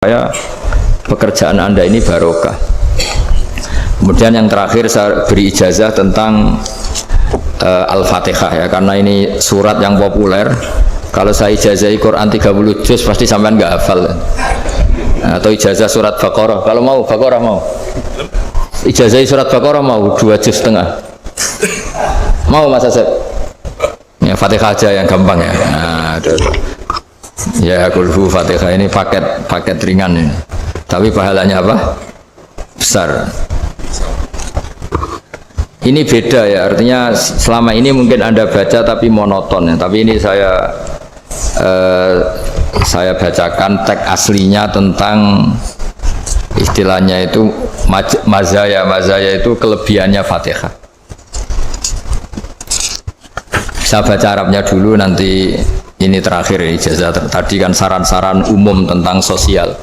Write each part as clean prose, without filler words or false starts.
Saya pekerjaan Anda ini barokah. Kemudian yang terakhir saya beri ijazah tentang Al-Fatihah ya, karena ini surat yang populer. Kalau saya ijazahi Quran 30 juz pasti sampean nggak hafal. Atau ijazah surat Baqarah. Kalau mau Baqarah mau. Ijazahi surat Baqarah mau 2 juz setengah. Mau Mas Asep? Ya Fatihah aja yang gampang ya. Nah, ya kulhu Fatihah ini paket ringan ini. Tapi pahalanya apa? Besar. Ini beda ya, artinya selama ini mungkin Anda baca tapi monoton ya. Tapi ini saya bacakan teks aslinya tentang istilahnya itu mazaya itu kelebihannya Fatihah. Saya baca Arabnya dulu, nanti ini terakhir ijazah. Tadi kan saran-saran umum tentang sosial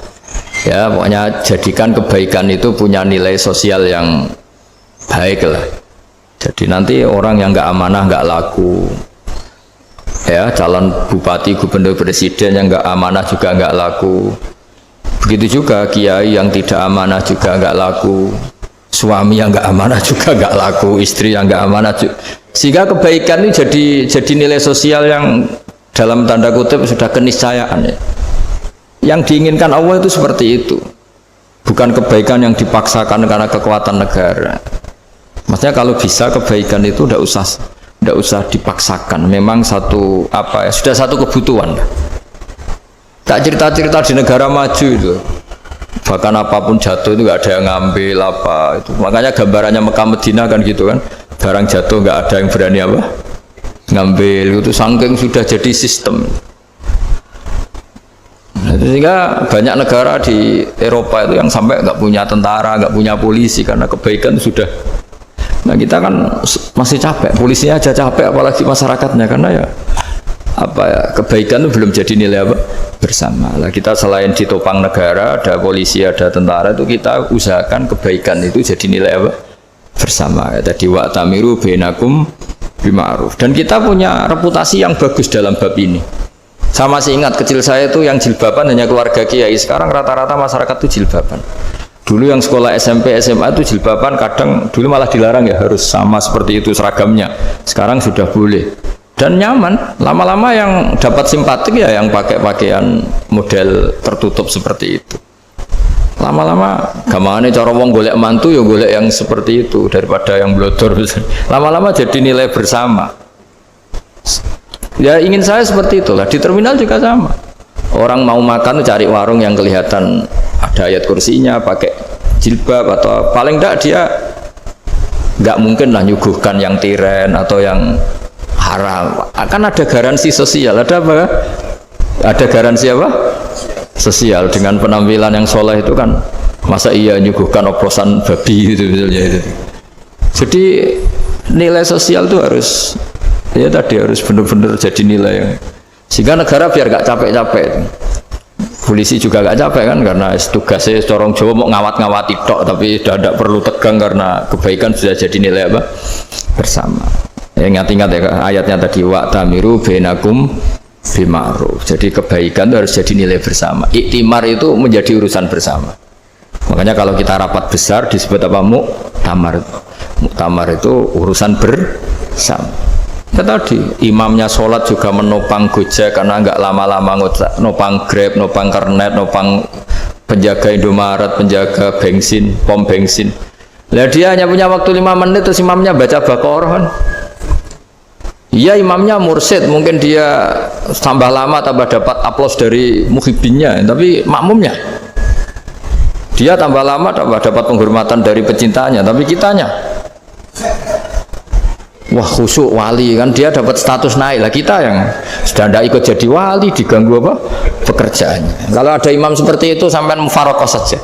ya, pokoknya jadikan kebaikan itu punya nilai sosial yang baik lah. Jadi nanti orang yang nggak amanah nggak laku ya, calon bupati, gubernur, presiden yang nggak amanah juga nggak laku. Begitu juga kiai yang tidak amanah juga nggak laku, suami yang nggak amanah juga nggak laku, istri yang nggak amanah juga. Sehingga kebaikan ini jadi nilai sosial yang dalam tanda kutip sudah keniscayaan ya. Yang diinginkan Allah itu seperti itu, bukan kebaikan yang dipaksakan karena kekuatan negara. Maksudnya kalau bisa kebaikan itu tidak usah dipaksakan, memang satu apa ya, sudah satu kebutuhan. Tak cerita-cerita di negara maju itu, bahkan apapun jatuh itu nggak ada yang ngambil apa itu. Makanya gambarannya Mekah Medina kan gitu kan, barang jatuh nggak ada yang berani apa ngambil, itu saking sudah jadi sistem. Sehingga banyak negara di Eropa itu yang sampai nggak punya tentara, nggak punya polisi karena kebaikan sudah. Nah kita kan masih capek, polisinya aja capek, apalagi masyarakatnya, karena ya apa ya, kebaikan itu belum jadi nilai apa bersama. Lah kita selain ditopang negara, ada polisi, ada tentara, itu kita usahakan kebaikan itu jadi nilai apa bersama. Ya, tadi wa'tamiru bainakum bima'ruf. Dan kita punya reputasi yang bagus dalam bab ini. Saya masih ingat kecil saya itu yang jilbaban hanya keluarga kiai. Sekarang rata-rata masyarakat itu jilbaban. Dulu yang sekolah SMP, SMA itu jilbaban kadang dulu malah dilarang ya, harus sama seperti itu seragamnya. Sekarang sudah boleh dan nyaman. Lama-lama yang dapat simpatik ya yang pakai pakaian model tertutup seperti itu. Lama-lama gamane cara wong golek mantu ya golek yang seperti itu daripada yang blodor. Lama-lama jadi nilai bersama. Ya ingin saya seperti itulah. Di terminal juga sama. Orang mau makan cari warung yang kelihatan ada ayat kursinya, pakai jilbab, atau paling tidak dia nggak mungkin lah nyuguhkan yang tiren atau yang haram. Akan ada garansi sosial. Ada apa? Ada garansi apa? Sosial. Dengan penampilan yang soleh itu kan, masa iya nyuguhkan oplosan babi gitu misalnya itu. Jadi nilai sosial itu harus ya tadi harus benar-benar jadi nilai yang, sehingga negara biar gak capek-capek. Polisi juga gak capek kan, karena tugasnya corong Jawa mau ngawat-ngawati tok, tapi sudah tidak perlu tegang karena kebaikan sudah jadi nilai apa bersama. Ingat-ingat ya ayatnya tadi, wa'tamiru bainakum bima'ruf. Jadi kebaikan itu harus jadi nilai bersama. Iktimar itu menjadi urusan bersama. Makanya kalau kita rapat besar disebut apa? Muktamar. Muktamar itu urusan bersama. Ya tadi imamnya sholat juga menopang Gojek karena nggak lama-lama nopang Grab, nopang Kernet, nopang penjaga Indomaret, penjaga bensin, pom bensin. Lah dia hanya punya waktu 5 menit terus imamnya baca Baqarah kan. Iya imamnya mursyid, mungkin dia tambah lama tambah dapat aplaus dari muhibbinnya, tapi makmumnya dia tambah lama tambah dapat penghormatan dari pecintanya, tapi kitanya wah khusyuk wali kan, dia dapat status naik lah. Kita yang sudah tidak ikut jadi wali diganggu apa pekerjaannya. Kalau ada imam seperti itu sampai mufaroqah saja,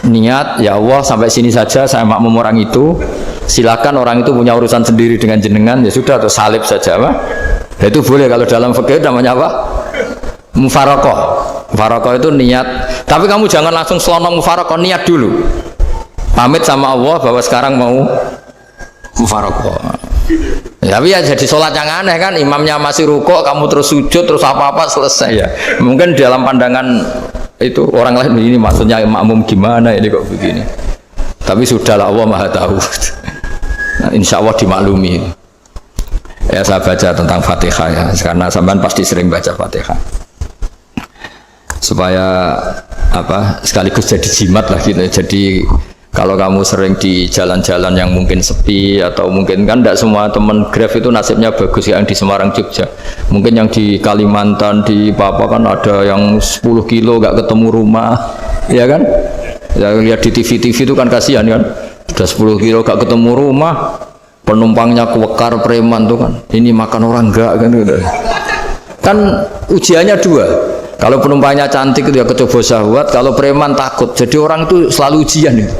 niat ya Allah sampai sini saja saya makmum orang itu, silakan orang itu punya urusan sendiri dengan jenengan, ya sudah, atau salib saja apa ya, itu boleh. Kalau dalam fikih namanya apa mufaroqah. Mufaroqah itu niat, tapi kamu jangan langsung selonong mufaroqah, niat dulu pamit sama Allah bahwa sekarang mau mufaroqah. Tapi ya jadi sholat yang aneh kan, imamnya masih rukuk, kamu terus sujud, terus apa-apa selesai ya. Mungkin dalam pandangan itu orang lain ini maksudnya makmum gimana ini kok begini. Tapi sudahlah Allah Maha tahu. Nah, insya Allah dimaklumi. Ya saya baca tentang Fatihah ya, karena sampean pasti sering baca Fatihah. Supaya apa sekaligus jadi jimat lah gitu. Jadi kalau kamu sering di jalan-jalan yang mungkin sepi atau mungkin kan tidak semua teman Grab itu nasibnya bagus yang di Semarang Jogja. Mungkin yang di Kalimantan di Papua kan ada yang 10 kilo gak ketemu rumah, ya kan? Ya lihat di TV itu kan kasihan kan. Sudah 10 kilo gak ketemu rumah, penumpangnya kuwekar preman tuh kan. Ini makan orang enggak kan gitu. Kan ujiannya dua. Kalau penumpangnya cantik itu ya kecoba syahwat, kalau preman takut. Jadi orang itu selalu ujian itu.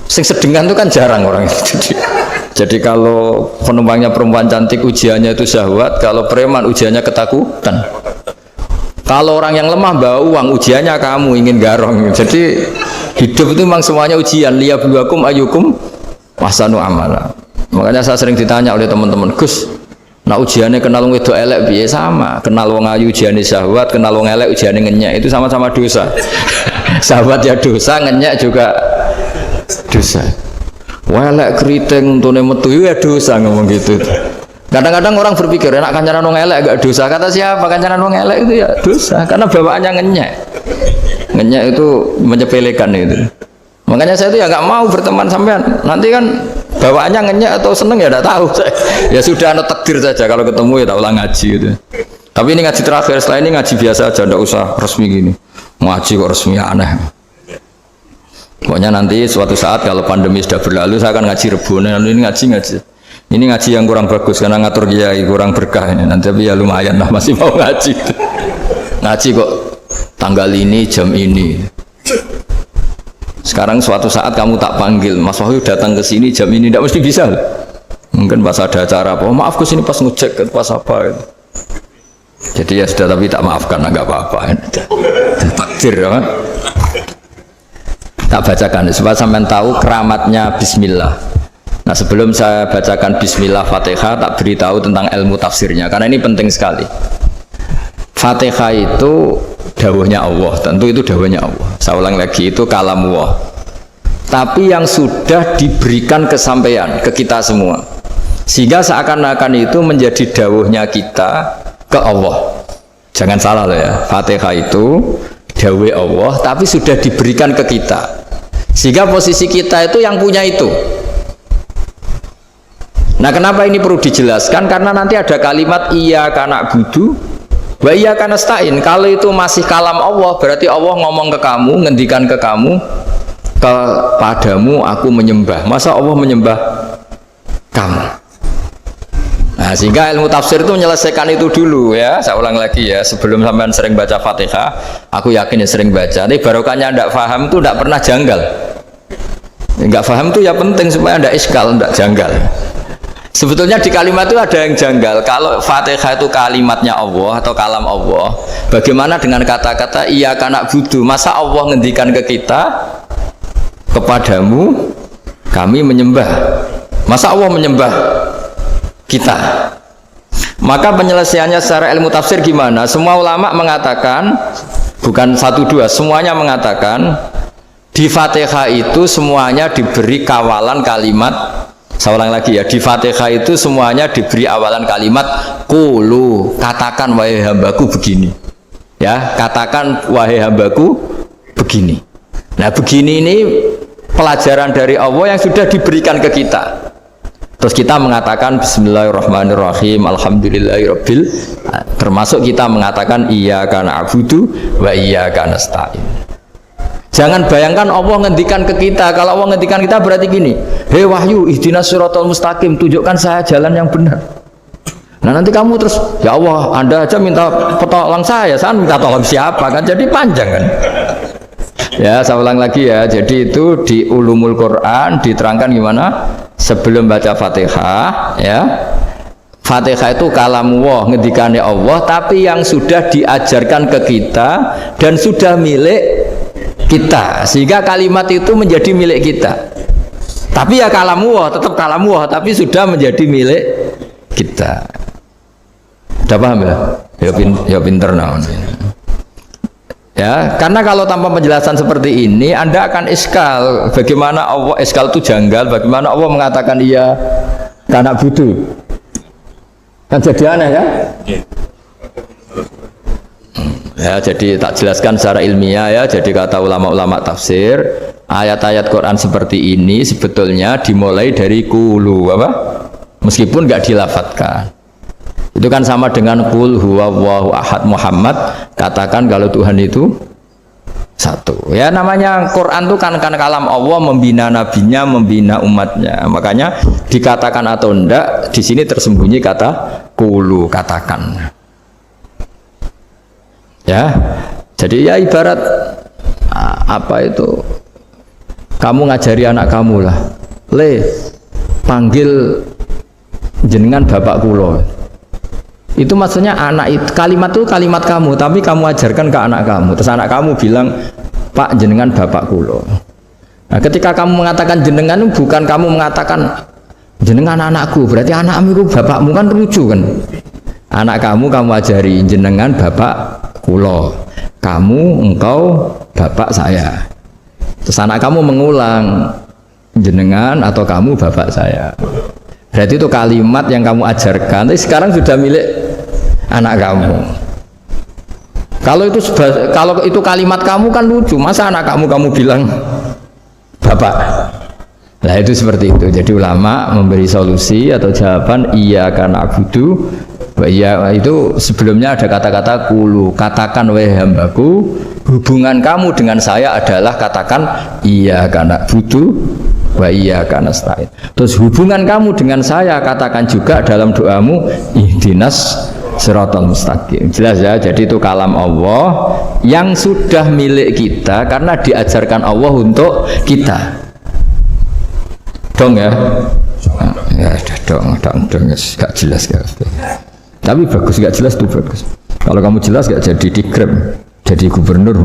Sing sedengan itu kan jarang orang itu. Jadi kalau penumpangnya perempuan cantik ujiannya itu syahwat, kalau preman ujiannya ketakutan. Kalau orang yang lemah bawa uang ujiannya kamu ingin garong. Jadi hidup itu memang semuanya ujian. Liyabluwakum ayyukum ahsanu amala. Makanya saya sering ditanya oleh teman-teman, Gus, nah ujiannya kenal wong wedok elek piye? Sama, kenal wong ayu ujiannya syahwat, kenal wong elek ujiannya ngenyek, itu sama-sama dosa. Syahwat ya dosa, ngenyek juga dosa. Welek keriting untune metu ya dosa ngomong gitu. Kadang-kadang orang berpikir enak kancanan wong elek gak dosa. Kata siapa kancanan wong elek itu ya dosa karena bawaannya ngenyek. Ngenyek itu menyepelekan itu. Makanya saya itu ya nggak mau berteman sampean. Nanti kan bawaannya ngenyek atau seneng ya tidak tahu. Ya sudah ada takdir saja kalau ketemu ya tak ulang ngaji gitu. Tapi ini ngaji terakhir, setelah ini ngaji biasa aja, tidak usah resmi gini. Ngaji kok resmi aneh. Pokoknya nanti suatu saat kalau pandemi sudah berlalu saya akan ngaji Rebonan. Ini ngaji. Ini ngaji yang kurang bagus karena ngatur kiai kurang berkah ini. Nanti tapi ya lumayan lah masih mau ngaji. Ngaji kok tanggal ini jam ini. Sekarang suatu saat kamu tak panggil, Mas Wahyu datang ke sini jam ini, tidak mesti bisa. Mungkin pas ada acara apa, oh, maaf ke sini pas ngecek pas apa. Gitu. Jadi ya sudah tapi tak maafkan, nggak apa-apa. Takdir ya. Tak bacakan supaya sampean tahu keramatnya Bismillah. Nah sebelum saya bacakan Bismillah Fatihah, tak beritahu tentang ilmu tafsirnya karena ini penting sekali. Fatihah itu dawuhnya Allah, tentu itu dawuhnya Allah. Saya ulang lagi, itu kalam Allah. Tapi yang sudah diberikan kesampaian ke kita semua, sehingga seakan-akan itu menjadi dawuhnya kita ke Allah. Jangan salah loh ya, Fatihah itu dawuh Allah, tapi sudah diberikan ke kita, sehingga posisi kita itu yang punya itu. Nah kenapa ini perlu dijelaskan? Karena nanti ada kalimat iyyaka na'budu wa iyyaka nasta'in. Kalau itu masih kalam Allah, berarti Allah ngomong ke kamu, ngendikan ke kamu, kepadamu aku menyembah. Masa Allah menyembah kamu? Nah sehingga ilmu tafsir itu menyelesaikan itu dulu ya. Saya ulang lagi ya, sebelum sampean sering baca Fatihah, aku yakin ya sering baca. Tapi barokahnya tidak paham itu tidak pernah janggal. Enggak paham itu ya penting supaya tidak iskal, tidak janggal. Sebetulnya di kalimat itu ada yang janggal. Kalau Fatihah itu kalimatnya Allah atau kalam Allah, bagaimana dengan kata-kata iyyaka na'budu? Masa Allah ngendikan ke kita, kepadamu kami menyembah? Masa Allah menyembah kita? Maka penyelesaiannya secara ilmu tafsir gimana? Semua ulama mengatakan, bukan satu dua, semuanya mengatakan di Fatihah itu semuanya diberi kawalan kalimat. Saya ulang lagi ya, di Fatihah itu semuanya diberi awalan kalimat qulu, katakan wahai hambaku begini. Ya, katakan wahai hambaku begini. Nah, begini ini pelajaran dari Allah yang sudah diberikan ke kita. Terus kita mengatakan bismillahirrahmanirrahim, alhamdulillahirabbil, termasuk kita mengatakan iyyaka na'budu wa iyyaka nasta'in. Jangan bayangkan Allah ngendikan ke kita. Kalau Allah ngendikan kita berarti gini, hei Wahyu ihdinas siratal mustaqim, tunjukkan saya jalan yang benar. Nah nanti kamu terus, ya Allah Anda aja minta tolong saya minta tolong siapa kan, jadi panjang kan. Ya saya ulang lagi ya, jadi itu di Ulumul Quran diterangkan gimana sebelum baca Fatihah ya. Fatihah itu kalamullah, ngendikannya Allah, tapi yang sudah diajarkan ke kita dan sudah milik kita, sehingga kalimat itu menjadi milik kita. Tapi ya kalamullah, tetap kalamullah, tapi sudah menjadi milik kita. Udah paham ya? Ya pinter naon. Ya, karena kalau tanpa penjelasan seperti ini Anda akan iskal. Bagaimana Allah iskal itu janggal, bagaimana Allah mengatakan iya karena butuh. Kan jadi aneh ya? Ya, jadi tak jelaskan secara ilmiah ya. Jadi kata ulama-ulama tafsir, ayat-ayat Quran seperti ini sebetulnya dimulai dari kulu apa? Meskipun nggak dilafatkan. Itu kan sama dengan qul huwallahu ahad Muhammad, katakan kalau Tuhan itu satu. Ya namanya Quran itu kan kalam Allah, membina nabinya, membina umatnya. Makanya dikatakan atau enggak di sini tersembunyi kata qulu, katakan. Ya. Jadi ya ibarat apa itu? Kamu ngajari anak kamu lah. Le, panggil jenengan bapak kulo. Itu maksudnya anak itu, kalimat itu kalimat kamu, tapi kamu ajarkan ke anak kamu. Terus anak kamu bilang, Pak jenengan bapak kulo. Nah, ketika kamu mengatakan jenengan, bukan kamu mengatakan jenengan anakku, berarti anakmu itu bapakmu, kan lucu kan? Anak kamu ajari jenengan bapak kulo, kamu engkau bapak saya. Terus anak kamu mengulang jenengan atau kamu bapak saya. Berarti itu kalimat yang kamu ajarkan, tapi sekarang sudah milik anak kamu. Kalau itu kalimat kamu kan lucu, masa anak kamu bilang bapak? Nah itu seperti itu. Jadi ulama memberi solusi atau jawaban iya karena abudu. Iya itu sebelumnya ada kata-kata kulu, katakan wahai hambaku, hubungan kamu dengan saya adalah katakan iya karena abudu wa iyyaka nasta'in. Terus hubungan kamu dengan saya katakan juga dalam doamu ihdinas siratal mustaqim. Jelas ya, jadi itu kalam Allah yang sudah milik kita karena diajarkan Allah untuk kita. Dong ya? Ya udah dong, gak jelas gak. Tapi bagus, gak jelas tuh bagus. Kalau kamu jelas gak jadi dikrem, jadi gubernur.